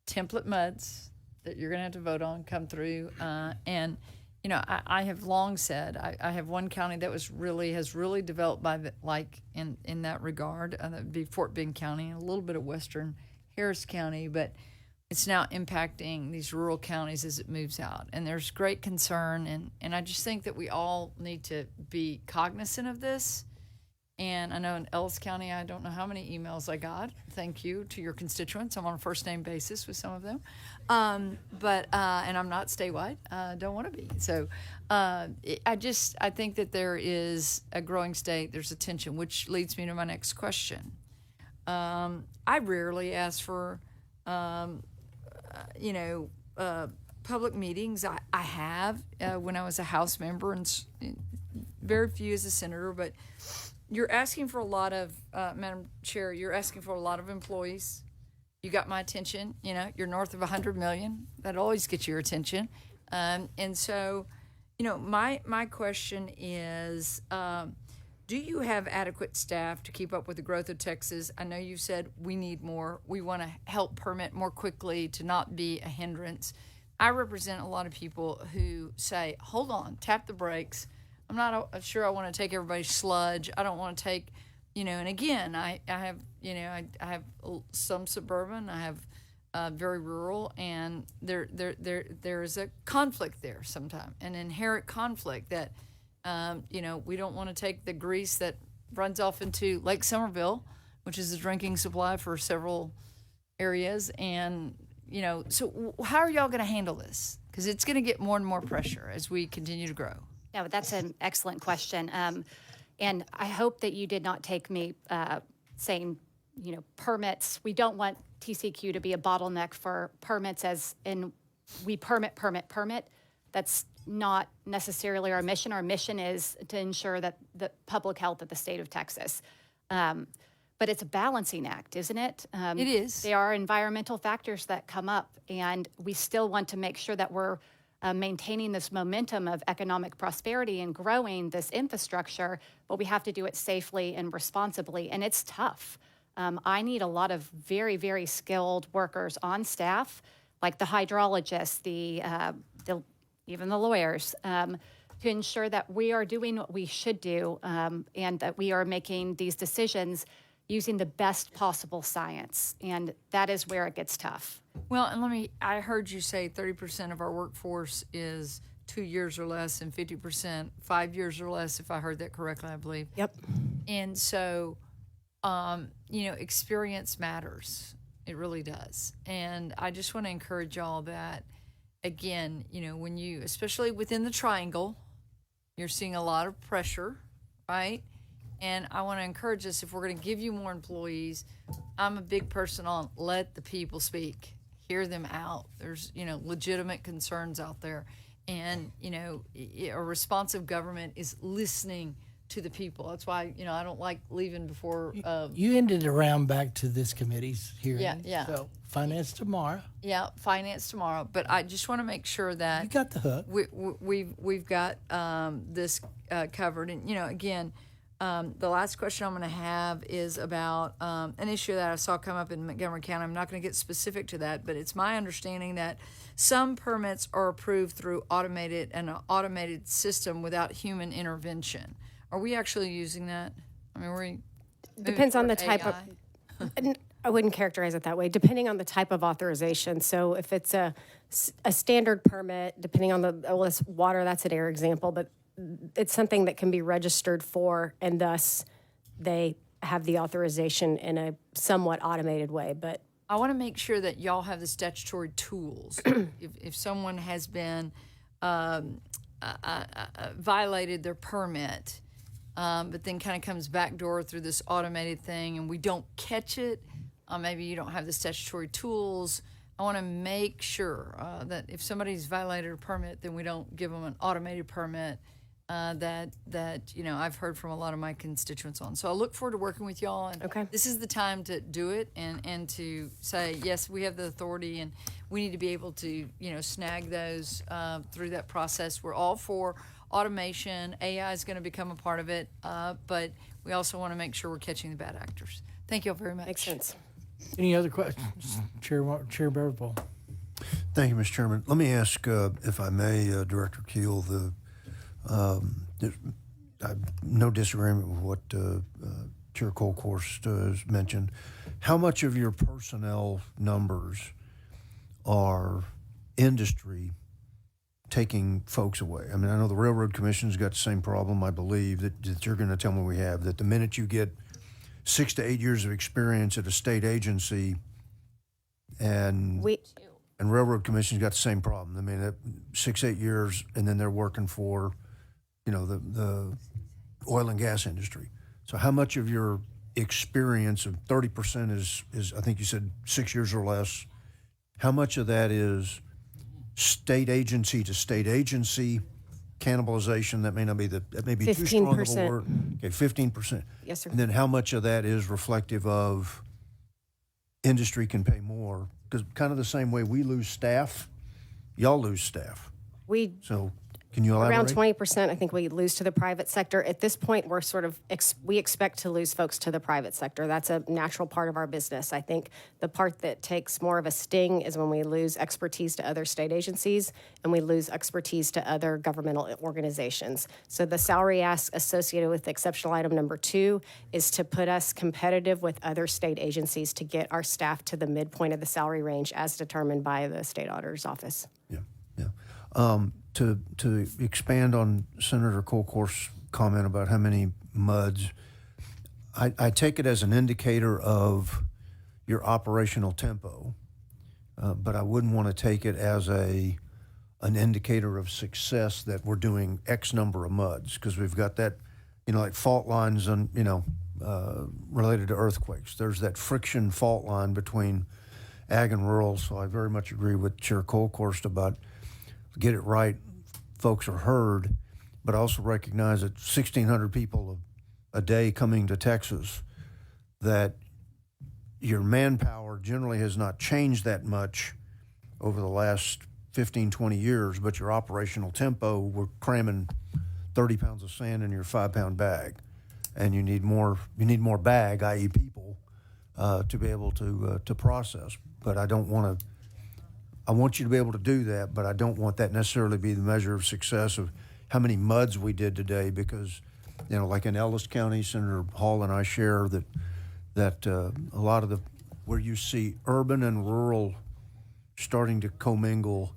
template MUDs that you're going to have to vote on come through. And, you know, I have long said, I have one county that has really developed in that regard. That would be Fort Bend County and a little bit of Western Harris County, but it's now impacting these rural counties as it moves out. And there's great concern. And I just think that we all need to be cognizant of this. And I know in Ellis County, I don't know how many emails I got. Thank you to your constituents. I'm on a first name basis with some of them. And I'm not statewide. Don't want to be. So I think that there is a growing state. There's a tension, which leads me to my next question. I rarely ask for, public meetings. I have when I was a House member and very few as a senator, but you're asking for a lot of, Madam Chair, you're asking for a lot of employees. You got my attention. You know, you're north of 100 million. That always gets your attention. And so, you know, my question is, do you have adequate staff to keep up with the growth of Texas? I know you said we need more. We want to help permit more quickly to not be a hindrance. I represent a lot of people who say, hold on, tap the brakes. I'm not sure I want to take everybody's sludge. I don't want to take, you know, and again, I have, you know, I have some suburban, I have very rural, and there is a conflict there sometimes, an inherent conflict that, you know, we don't want to take the grease that runs off into Lake Somerville, which is a drinking supply for several areas. And, you know, so how are y'all going to handle this? Because it's going to get more and more pressure as we continue to grow. No, that's an excellent question. And I hope that you did not take me saying, you know, permits. We don't want TCQ to be a bottleneck for permits as in we permit. That's not necessarily our mission. Our mission is to ensure that the public health of the state of Texas. But it's a balancing act, isn't it? It is. There are environmental factors that come up, and we still want to make sure that we're maintaining this momentum of economic prosperity and growing this infrastructure, but we have to do it safely and responsibly, and it's tough. I need a lot of very, very skilled workers on staff, like the hydrologists, even the lawyers, to ensure that we are doing what we should do and that we are making these decisions using the best possible science, and that is where it gets tough. Well, and I heard you say 30% of our workforce is 2 years or less and 50% 5 years or less, if I heard that correctly, I believe. Yep. And so, you know, experience matters. It really does. And I just want to encourage y'all that, again, you know, when you, especially within the triangle, you're seeing a lot of pressure, right? And I want to encourage us, if we're going to give you more employees, I'm a big person on let the people speak, hear them out. There's, you know, legitimate concerns out there. And, you know, a responsive government is listening to the people. That's why, you know, I don't like leaving before. You ended around back to this committee's hearing. Yeah. So finance tomorrow. Yeah, finance tomorrow. But I just want to make sure that You got the hook. we've got this covered. And, you know, again, the last question I'm going to have is about an issue that I saw come up in Montgomery County. I'm not going to get specific to that, but it's my understanding that some permits are approved through an automated system without human intervention. Are we actually using that? I mean, Depends on the type of. AI? I wouldn't characterize it that way. Depending on the type of authorization. So if it's a standard permit, depending on the water, that's an air example, but it's something that can be registered for, and thus they have the authorization in a somewhat automated way. But I want to make sure that y'all have the statutory tools. if someone has been violated their permit, but then kind of comes backdoor through this automated thing, and we don't catch it, maybe you don't have the statutory tools. I want to make sure that if somebody's violated a permit, then we don't give them an automated permit. That you know, I've heard from a lot of my constituents on. So I look forward to working with y'all. And Okay. This is the time to do it and to say, yes, we have the authority and we need to be able to, you know, snag those through that process. We're all for automation. AI is going to become a part of it, but we also want to make sure we're catching the bad actors. Thank you all very much. makes sense. Any other questions? Chair Bearable. Thank you, Mr. Chairman. Let me ask, if I may, Director Keel, no disagreement with what Chair Colkhorst has mentioned. How much of your personnel numbers are industry taking folks away? I mean, I know the Railroad Commission's got the same problem, I believe, that you're going to tell me we have, that the minute you get 6 to 8 years of experience at a state agency, and Railroad Commission's got the same problem. I mean, 6, 8 years, and then they're working for, the oil and gas industry. So how much of your experience of 30% is, I think you said 6 years or less, how much of that is state agency to state agency cannibalization? That may not be that may be too strong of a 15%. word. Okay, 15%. Yes, sir. And then how much of that is reflective of industry can pay more? Because kind of the same way we lose staff, y'all lose staff. So can you elaborate? Around 20%, I think we lose to the private sector. At this point, we're sort of, we expect to lose folks to the private sector. That's a natural part of our business. I think the part that takes more of a sting is when we lose expertise to other state agencies and we lose expertise to other governmental organizations. So the salary ask associated with exceptional item number 2 is to put us competitive with other state agencies to get our staff to the midpoint of the salary range as determined by the state auditor's office. Yeah. To expand on Senator Colkhorst's comment about how many MUDs, I take it as an indicator of your operational tempo, but I wouldn't want to take it as an indicator of success that we're doing X number of MUDs, because we've got that, like fault lines and, related to earthquakes. There's that friction fault line between ag and rural, so I very much agree with Chair Colkhorst about get it right, folks are heard, but also recognize that 1,600 people a day coming to Texas, that your manpower generally has not changed that much over the last 15, 20 years, but your operational tempo, we're cramming 30 pounds of sand in your 5-pound bag, and you need more bag, i.e. people, to be able to process. But I want you to be able to do that, but I don't want that necessarily be the measure of success of how many MUDs we did today, because, like in Ellis County, Senator Hall and I share that a lot of where you see urban and rural starting to commingle,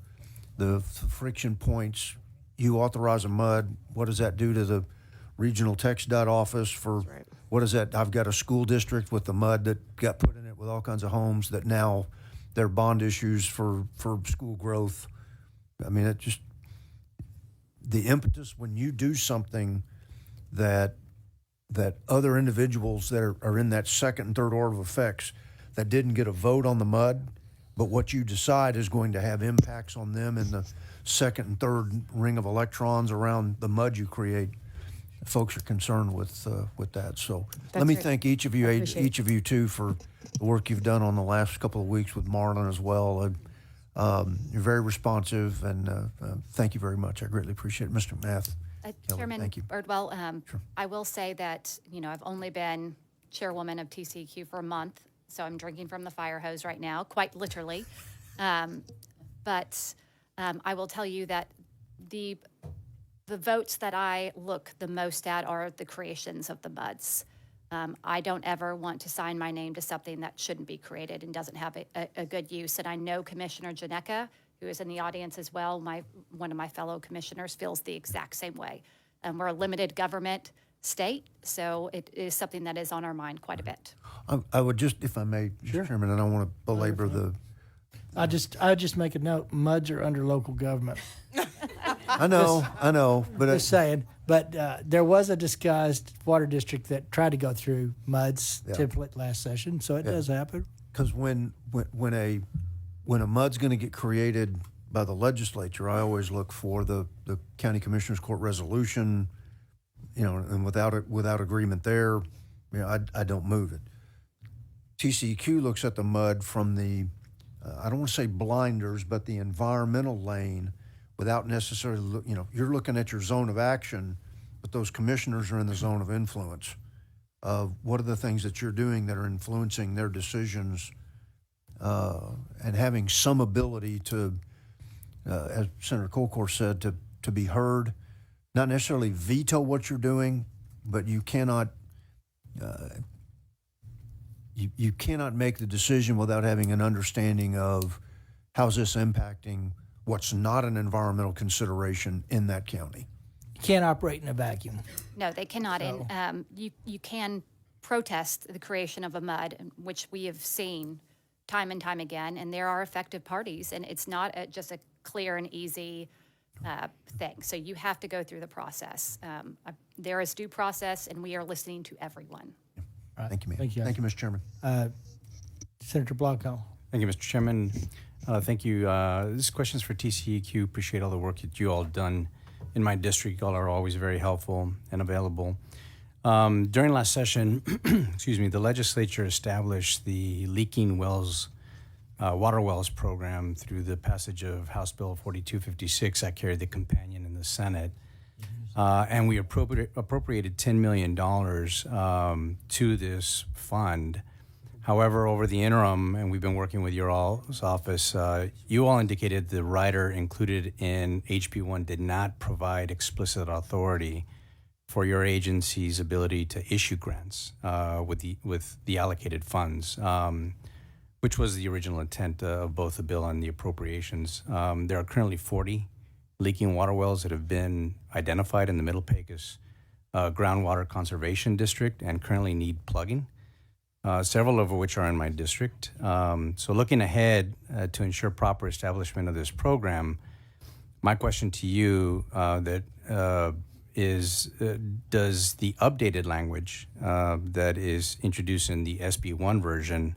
the friction points, you authorize a MUD, what does that do to the regional TxDOT office for, what is that? I've got a school district with the MUD that got put in it with all kinds of homes that now their bond issues for school growth. I mean, it just, the impetus when you do something that other individuals that are in that second and third order of effects that didn't get a vote on the MUD, but what you decide is going to have impacts on them in the second and third ring of electrons around the MUD you create. Folks are concerned with that. So let me thank each of you too for the work you've done on the last couple of weeks with Marlon as well. You're very responsive, and thank you very much. I greatly appreciate it. Mr. Math. Chairman thank you. Birdwell, I will say that, I've only been chairwoman of TCQ for a month, so I'm drinking from the fire hose right now, quite literally. But I will tell you that the votes that I look the most at are the creations of the MUDs. I don't ever want to sign my name to something that shouldn't be created and doesn't have a good use. And I know Commissioner Janeka, who is in the audience as well, one of my fellow commissioners, feels the exact same way. We're a limited government state, so it is something that is on our mind quite a bit. I would just, if I may, Mr. Chairman, and I don't want to belabor the. I just make a note, MUDs are under local government. I know, but Just saying. But there was a disguised water district that tried to go through MUD's template last session, so it does happen. because when a MUD's going to get created by the legislature, I always look for the county commissioners court resolution, and without agreement there, I don't move it. TCEQ looks at the MUD from the I don't want to say blinders, but the environmental lane, without necessarily, you're looking at your zone of action, but those commissioners are in the zone of influence of what are the things that you're doing that are influencing their decisions, and having some ability to as Senator Colcourt said, to be heard, not necessarily veto what you're doing, but you cannot you cannot make the decision without having an understanding of how's this impacting what's not an environmental consideration in that county. You can't operate in a vacuum. No, they cannot. And you can protest the creation of a MUD, which we have seen time and time again, and there are affected parties, and it's not just a clear and easy thing. So you have to go through the process. There is due process, and we are listening to everyone. Thank you, ma'am. Thank you. Thank you, Mr. Chairman. Senator Blanco. Thank you, Mr. Chairman. Thank you. This question is for TCEQ. Appreciate all the work that you all done in my district. You all are always very helpful and available. During last session, excuse me, the legislature established the leaking wells, water wells program through the passage of House Bill 4256. I carried the companion in the Senate. And we appropriated $10 million to this fund. However, over the interim, and we've been working with your all's office, you all indicated the rider included in HB1 did not provide explicit authority for your agency's ability to issue grants with the allocated funds, which was the original intent of both the bill and the appropriations. There are currently 40 leaking water wells that have been identified in the Middle Pecos Groundwater Conservation District and currently need plugging. Several of which are in my district. So looking ahead to ensure proper establishment of this program, my question to you is, does the updated language that is introduced in the SB1 version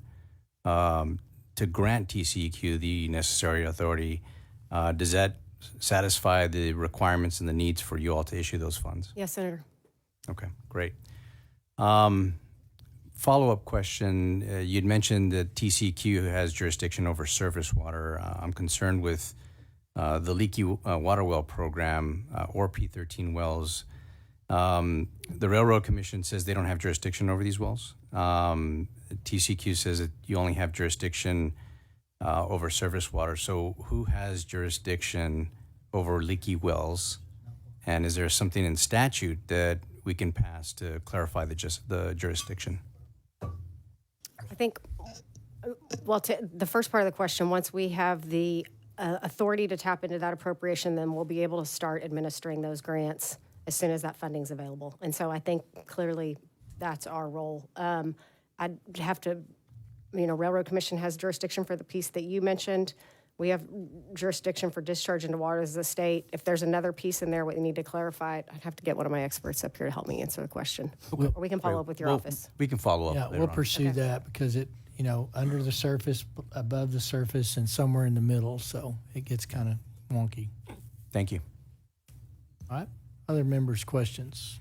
to grant TCEQ the necessary authority, does that satisfy the requirements and the needs for you all to issue those funds? Yes, Senator. Okay, great. Follow-up question, you'd mentioned that TCEQ has jurisdiction over surface water. I'm concerned with the leaky water well program, or P13 wells. The Railroad Commission says they don't have jurisdiction over these wells. TCEQ says that you only have jurisdiction over surface water. So who has jurisdiction over leaky wells? And is there something in statute that we can pass to clarify the jurisdiction? I think, well, to the first part of the question, once we have the authority to tap into that appropriation, then we'll be able to start administering those grants as soon as that funding's available. And so I think clearly that's our role. I'd have to, Railroad Commission has jurisdiction for the piece that you mentioned. We have jurisdiction for discharge into water as a state. If there's another piece in there we need to clarify, I'd have to get one of my experts up here to help me answer the question. Or we can follow up with your office. We can follow up Yeah, later we'll on. pursue that because it, under the surface, above the surface, and somewhere in the middle, so it gets kind of wonky. Thank you. All right, other members' questions?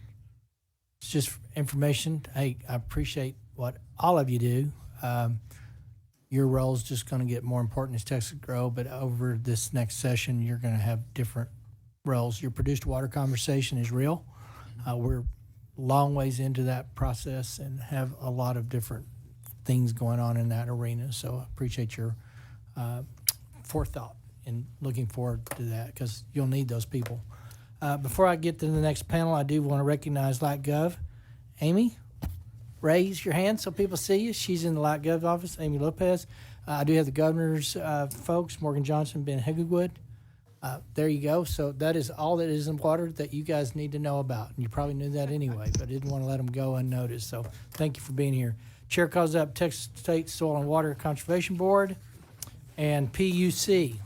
It's just information. Hey, I appreciate what all of you do. Your role is just going to get more important as Texas grow, but over this next session, you're going to have different roles. Your produced water conversation is real. We're long ways into that process and have a lot of different things going on in that arena. So I appreciate your forethought and looking forward to that because you'll need those people. Before I get to the next panel, I do want to recognize LightGov. Amy, raise your hand so people see you. She's in the LightGov office, Amy Lopez. I do have the governor's folks, Morgan Johnson, Ben Heggood. There you go. So that is all that is in water that you guys need to know about. And you probably knew that anyway, but I didn't want to let them go unnoticed. So thank you for being here. Chair calls up Texas State Soil and Water Conservation Board and PUC.